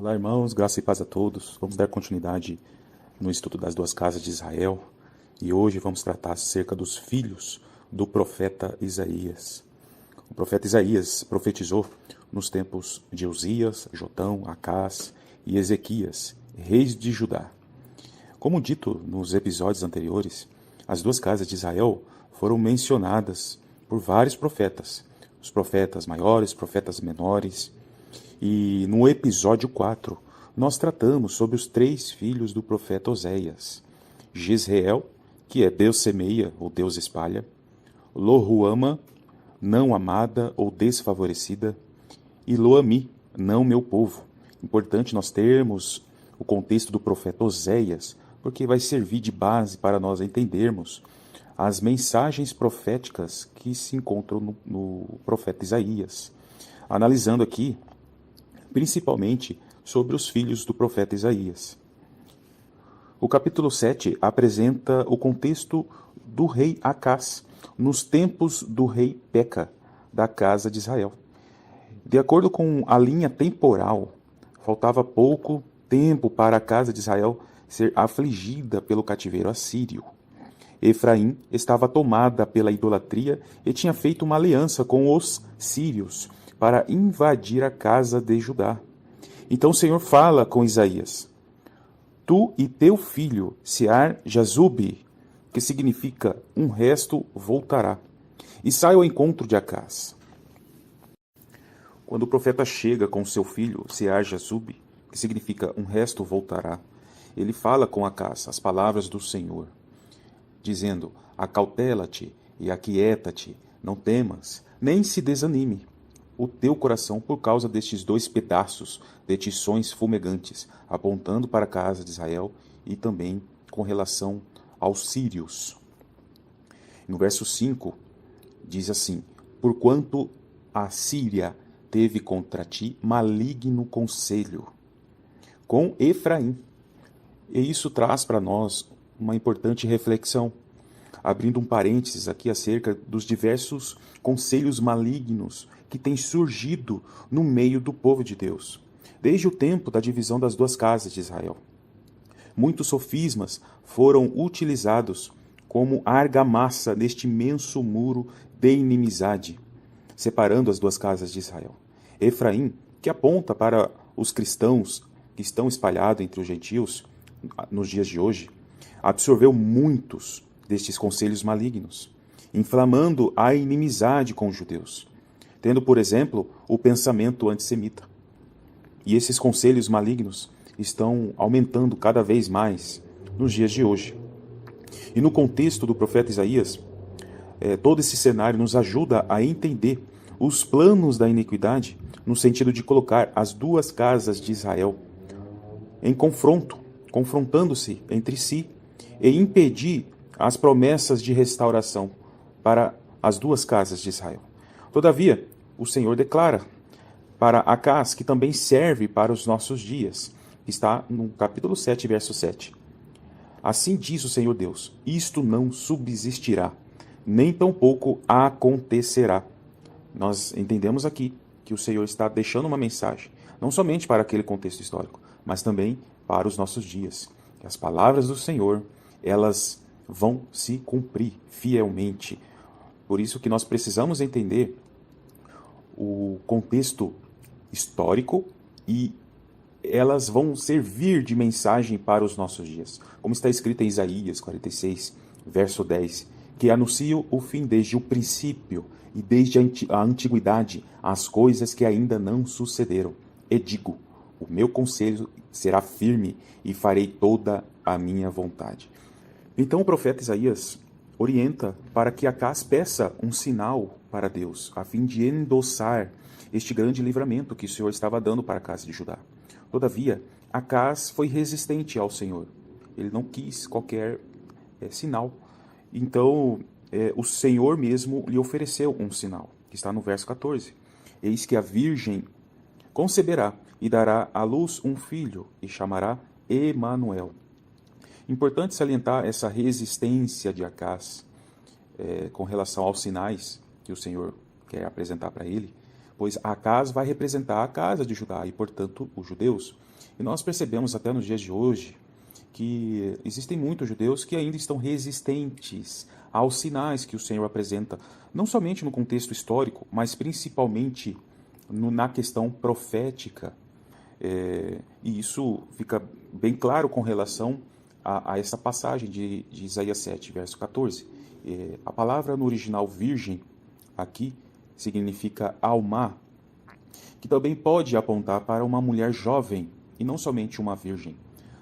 Olá, irmãos, graça e paz a todos. Vamos dar continuidade no estudo das duas casas de Israel e hoje vamos tratar acerca dos filhos do profeta Isaías. O profeta Isaías profetizou nos tempos de Uzias, Jotão, Acás e Ezequias, reis de Judá. Como dito nos episódios anteriores, as duas casas de Israel foram mencionadas por vários profetas, os profetas maiores, profetas menores. E no episódio 4, nós tratamos sobre os três filhos do profeta Oséias: Jezreel, que é Deus semeia ou Deus espalha; Lohuama, não amada ou desfavorecida; e Loami, não meu povo. Importante nós termos o contexto do profeta Oséias, porque vai servir de base para nós entendermos as mensagens proféticas que se encontram no profeta Isaías. Analisando aqui principalmente sobre os filhos do profeta Isaías. O capítulo 7 apresenta o contexto do rei Acás, nos tempos do rei Peca, da casa de Israel. De acordo com a linha temporal, faltava pouco tempo para a casa de Israel ser afligida pelo cativeiro assírio. Efraim estava tomada pela idolatria e tinha feito uma aliança com os sírios para invadir a casa de Judá. Então o Senhor fala com Isaías: Tu e teu filho, Sear-Jazube, que significa um resto voltará, e sai ao encontro de Acás. Quando o profeta chega com seu filho, Sear-Jazube, que significa um resto voltará, ele fala com Acás as palavras do Senhor, dizendo: Acautela-te e aquieta-te, não temas, nem se desanime o teu coração por causa destes dois pedaços de tições fumegantes, apontando para a casa de Israel e também com relação aos sírios. No verso 5, diz assim: Porquanto a Síria teve contra ti maligno conselho, com Efraim. E isso traz para nós uma importante reflexão, abrindo um parênteses aqui acerca dos diversos conselhos malignos que têm surgido no meio do povo de Deus, desde o tempo da divisão das duas casas de Israel. Muitos sofismas foram utilizados como argamassa neste imenso muro de inimizade, separando as duas casas de Israel. Efraim, que aponta para os cristãos que estão espalhados entre os gentios nos dias de hoje, absorveu muitos destes conselhos malignos, inflamando a inimizade com os judeus, tendo, por exemplo, o pensamento antissemita. E esses conselhos malignos estão aumentando cada vez mais nos dias de hoje. E no contexto do profeta Isaías, todo esse cenário nos ajuda a entender os planos da iniquidade no sentido de colocar as duas casas de Israel em confronto, confrontando-se entre si e impedir as promessas de restauração para as duas casas de Israel. Todavia, o Senhor declara para Acás, que também serve para os nossos dias, está no capítulo 7, verso 7. Assim diz o Senhor Deus: isto não subsistirá, nem tampouco acontecerá. Nós entendemos aqui que o Senhor está deixando uma mensagem, não somente para aquele contexto histórico, mas também para os nossos dias. Que as palavras do Senhor, elas vão se cumprir fielmente. Por isso que nós precisamos entender o contexto histórico e elas vão servir de mensagem para os nossos dias. Como está escrito em Isaías 46, verso 10, que anuncia o fim desde o princípio e desde a antiguidade as coisas que ainda não sucederam. E digo, o meu conselho será firme e farei toda a minha vontade. Então o profeta Isaías orienta para que Acás peça um sinal para Deus, a fim de endossar este grande livramento que o Senhor estava dando para a casa de Judá. Todavia, Acás foi resistente ao Senhor. Ele não quis qualquer sinal. Então, o Senhor mesmo lhe ofereceu um sinal, que está no verso 14. Eis que a virgem conceberá e dará à luz um filho, e chamará Emanuel. Importante salientar essa resistência de Acás com relação aos sinais que o Senhor quer apresentar para ele, pois Acaz vai representar a casa de Judá e, portanto, os judeus. E nós percebemos até nos dias de hoje que existem muitos judeus que ainda estão resistentes aos sinais que o Senhor apresenta, não somente no contexto histórico, mas principalmente na questão profética. E isso fica bem claro com relação a essa passagem de Isaías 7, verso 14. A palavra no original virgem aqui significa alma, que também pode apontar para uma mulher jovem e não somente uma virgem.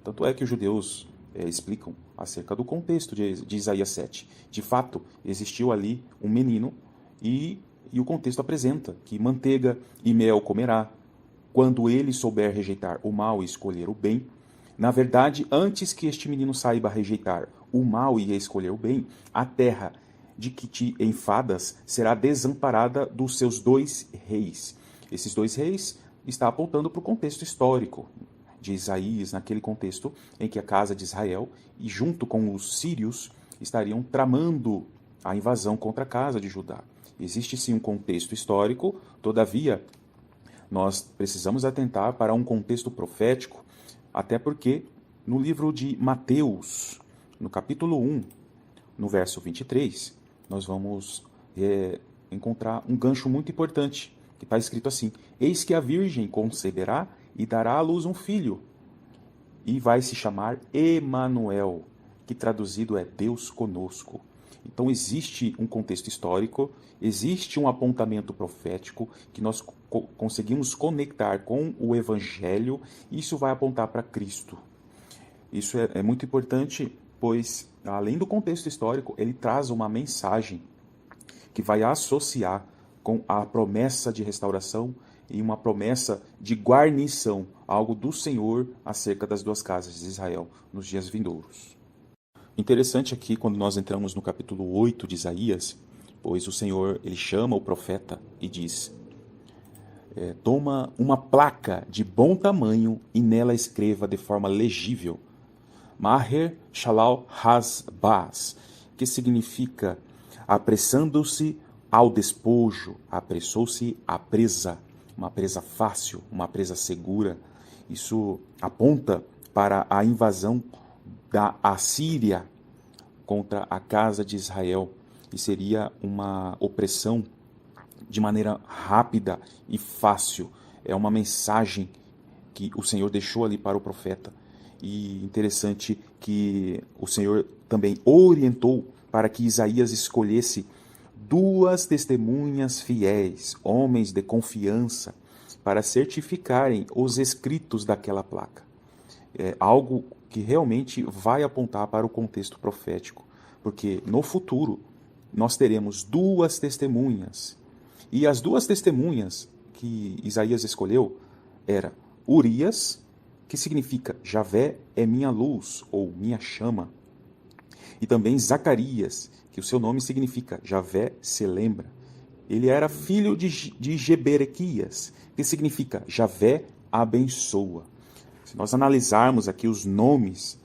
Tanto é que os judeus explicam acerca do contexto de Isaías 7. De fato, existiu ali um menino e o contexto apresenta que manteiga e mel comerá, quando ele souber rejeitar o mal e escolher o bem. Na verdade, antes que este menino saiba rejeitar o mal e escolher o bem, a terra de que te enfadas será desamparada dos seus 2 reis. Esses 2 reis está apontando para o contexto histórico de Isaías, naquele contexto em que a casa de Israel, e junto com os sírios, estariam tramando a invasão contra a casa de Judá. Existe sim um contexto histórico, todavia, nós precisamos atentar para um contexto profético, até porque no livro de Mateus, no capítulo 1, no verso 23, nós vamos encontrar um gancho muito importante, que está escrito assim: eis que a virgem conceberá e dará à luz um filho, e vai se chamar Emanuel, que traduzido é Deus conosco. Então existe um contexto histórico, existe um apontamento profético que nós conseguimos conectar com o Evangelho, e isso vai apontar para Cristo. Isso é muito importante, pois, além do contexto histórico, ele traz uma mensagem que vai associar com a promessa de restauração e uma promessa de guarnição, algo do Senhor acerca das 2 casas de Israel nos dias vindouros. Interessante aqui quando nós entramos no capítulo 8 de Isaías, pois o Senhor ele chama o profeta e diz: toma uma placa de bom tamanho e nela escreva de forma legível Maher Shalal Has-Baz, que significa apressando-se ao despojo, apressou-se à presa, uma presa fácil, uma presa segura. Isso aponta para a invasão da Assíria contra a casa de Israel, e seria uma opressão de maneira rápida e fácil. É uma mensagem que o Senhor deixou ali para o profeta. E interessante que o Senhor também orientou para que Isaías escolhesse 2 testemunhas fiéis, homens de confiança, para certificarem os escritos daquela placa. É algo que realmente vai apontar para o contexto profético, porque no futuro nós teremos 2 testemunhas. E as 2 testemunhas que Isaías escolheu era Urias, que significa Javé é minha luz ou minha chama, e também Zacarias, que o seu nome significa Javé se lembra. Ele era filho de Geberequias, que significa Javé abençoa. Se nós analisarmos aqui os nomes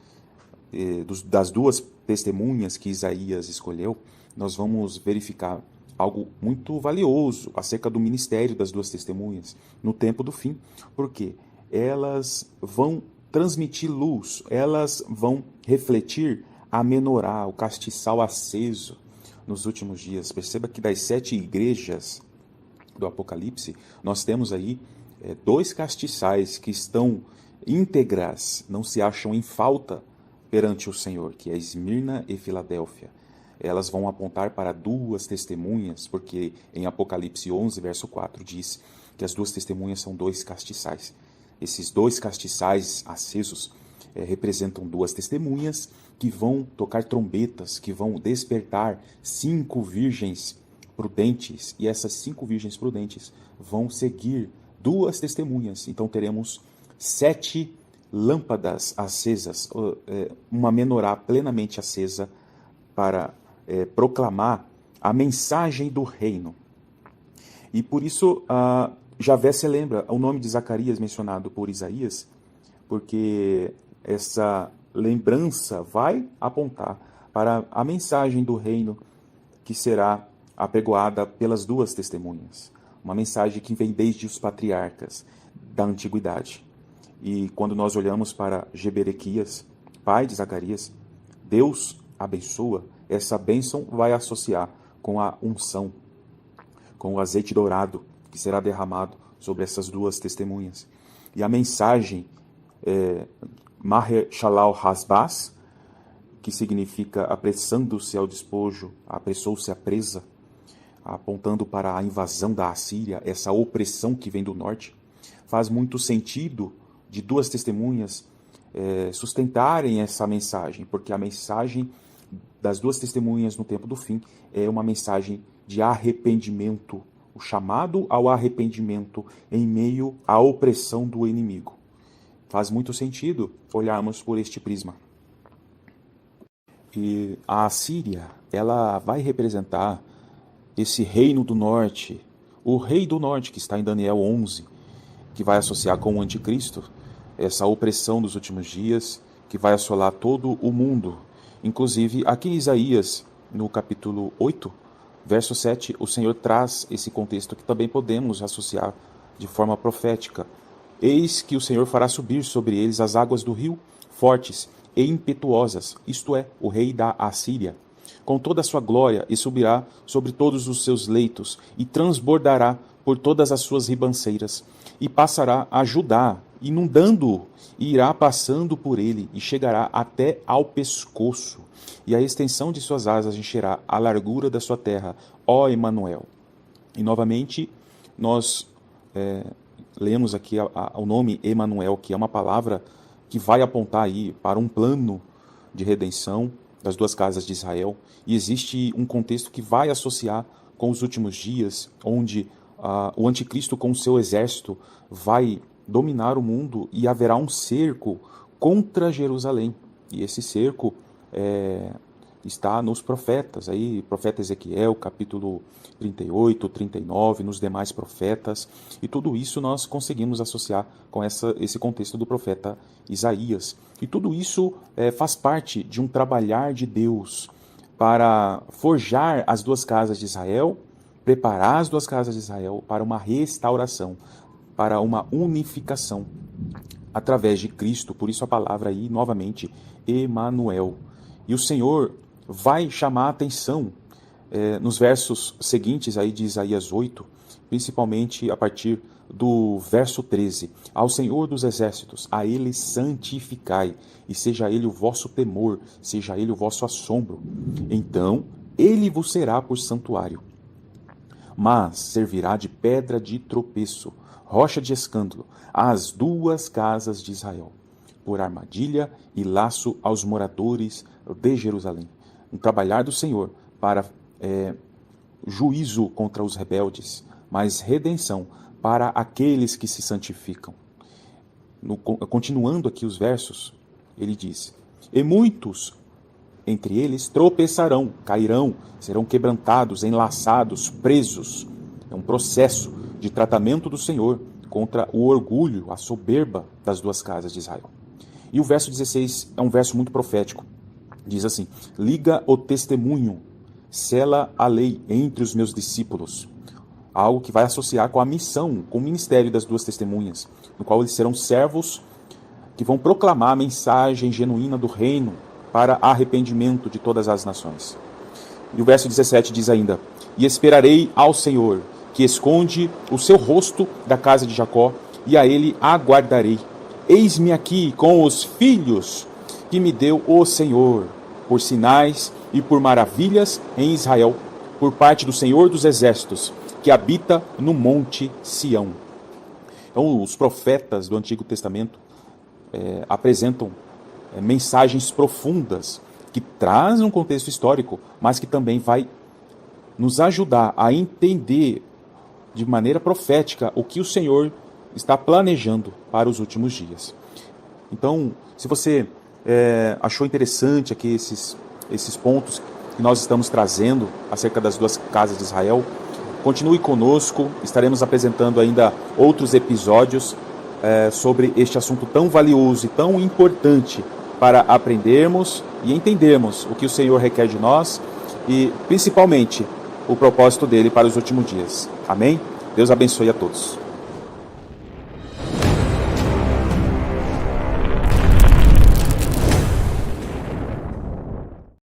das 2 testemunhas que Isaías escolheu, nós vamos verificar algo muito valioso acerca do ministério das 2 testemunhas no tempo do fim, porque elas vão transmitir luz, elas vão refletir a menorá, o castiçal aceso nos últimos dias. Perceba que das 7 igrejas do Apocalipse, nós temos aí 2 castiçais que estão íntegras, não se acham em falta perante o Senhor, que é Esmirna e Filadélfia. Elas vão apontar para 2 testemunhas, porque em Apocalipse 11, verso 4, diz que as 2 testemunhas são 2 castiçais. Esses 2 castiçais acesos representam 2 testemunhas que vão tocar trombetas, que vão despertar 5 virgens prudentes, e essas 5 virgens prudentes vão seguir 2 testemunhas. Então teremos 7 lâmpadas acesas, uma menorá plenamente acesa para proclamar a mensagem do reino. E por isso Javé se lembra o nome de Zacarias mencionado por Isaías, porque essa lembrança vai apontar para a mensagem do reino que será apregoada pelas 2 testemunhas. uma mensagem que vem desde os patriarcas da antiguidade. E quando nós olhamos para Geberequias, pai de Zacarias, Deus abençoa, essa bênção vai associar com a unção, com o azeite dourado que será derramado sobre essas duas testemunhas. E a mensagem Maher Shalal Hasbaz, que significa apressando-se ao despojo, apressou-se à presa, apontando para a invasão da Assíria, essa opressão que vem do norte, faz muito sentido de duas testemunhas sustentarem essa mensagem, porque a mensagem das duas testemunhas no tempo do fim é uma mensagem de arrependimento, o chamado ao arrependimento em meio à opressão do inimigo. Faz muito sentido olharmos por este prisma. E a Assíria, ela vai representar esse reino do norte, o rei do norte que está em Daniel 11, que vai associar com o anticristo, essa opressão dos últimos dias, que vai assolar todo o mundo. Inclusive, aqui em Isaías, no capítulo 8, verso 7, o Senhor traz esse contexto que também podemos associar de forma profética. Eis que o Senhor fará subir sobre eles as águas do rio, fortes e impetuosas, isto é, o rei da Assíria, com toda a sua glória, e subirá sobre todos os seus leitos, e transbordará por todas as suas ribanceiras, e passará a Judá, inundando-o, e irá passando por ele, e chegará até ao pescoço, e a extensão de suas asas encherá a largura da sua terra, ó Emanuel. E novamente, nós lemos aqui o nome Emanuel, que é uma palavra que vai apontar aí para um plano de redenção das duas casas de Israel. E existe um contexto que vai associar com os últimos dias, onde o anticristo com o seu exército vai dominar o mundo e haverá um cerco contra Jerusalém. E esse cerco está nos profetas, aí, profeta Ezequiel, capítulo 38, 39, nos demais profetas, e tudo isso nós conseguimos associar com esse contexto do profeta Isaías. E tudo isso faz parte de um trabalhar de Deus para forjar as duas casas de Israel, preparar as duas casas de Israel para uma restauração, para uma unificação através de Cristo. Por isso a palavra aí, novamente, Emanuel. E o Senhor vai chamar a atenção nos versos seguintes aí de Isaías 8, principalmente a partir do verso 13. Ao Senhor dos exércitos, a Ele santificai, e seja Ele o vosso temor, seja Ele o vosso assombro. Então Ele vos será por santuário, mas servirá de pedra de tropeço, rocha de escândalo, às duas casas de Israel, por armadilha e laço aos moradores de Jerusalém. Um trabalhar do Senhor para juízo contra os rebeldes, mas redenção para aqueles que se santificam. Continuando aqui os versos, ele diz: e muitos entre eles tropeçarão, cairão, serão quebrantados, enlaçados, presos. É um processo de tratamento do Senhor contra o orgulho, a soberba das duas casas de Israel. E o verso 16 é um verso muito profético. Diz assim: liga o testemunho, sela a lei entre os meus discípulos. Algo que vai associar com a missão, com o ministério das duas testemunhas, no qual eles serão servos que vão proclamar a mensagem genuína do reino para arrependimento de todas as nações. E o verso 17 diz ainda: e esperarei ao Senhor, que esconde o seu rosto da casa de Jacó, e a ele aguardarei. Eis-me aqui com os filhos que me deu o Senhor, por sinais e por maravilhas em Israel, por parte do Senhor dos exércitos, que habita no monte Sião. Então, os profetas do Antigo Testamento apresentam mensagens profundas que trazem um contexto histórico, mas que também vai nos ajudar a entender de maneira profética o que o Senhor está planejando para os últimos dias. Então, se você achou interessante aqui esses pontos que nós estamos trazendo acerca das duas casas de Israel, continue conosco, estaremos apresentando ainda outros episódios sobre este assunto tão valioso e tão importante para aprendermos e entendermos o que o Senhor requer de nós e, principalmente, o propósito dele para os últimos dias. Amém? Deus abençoe a todos.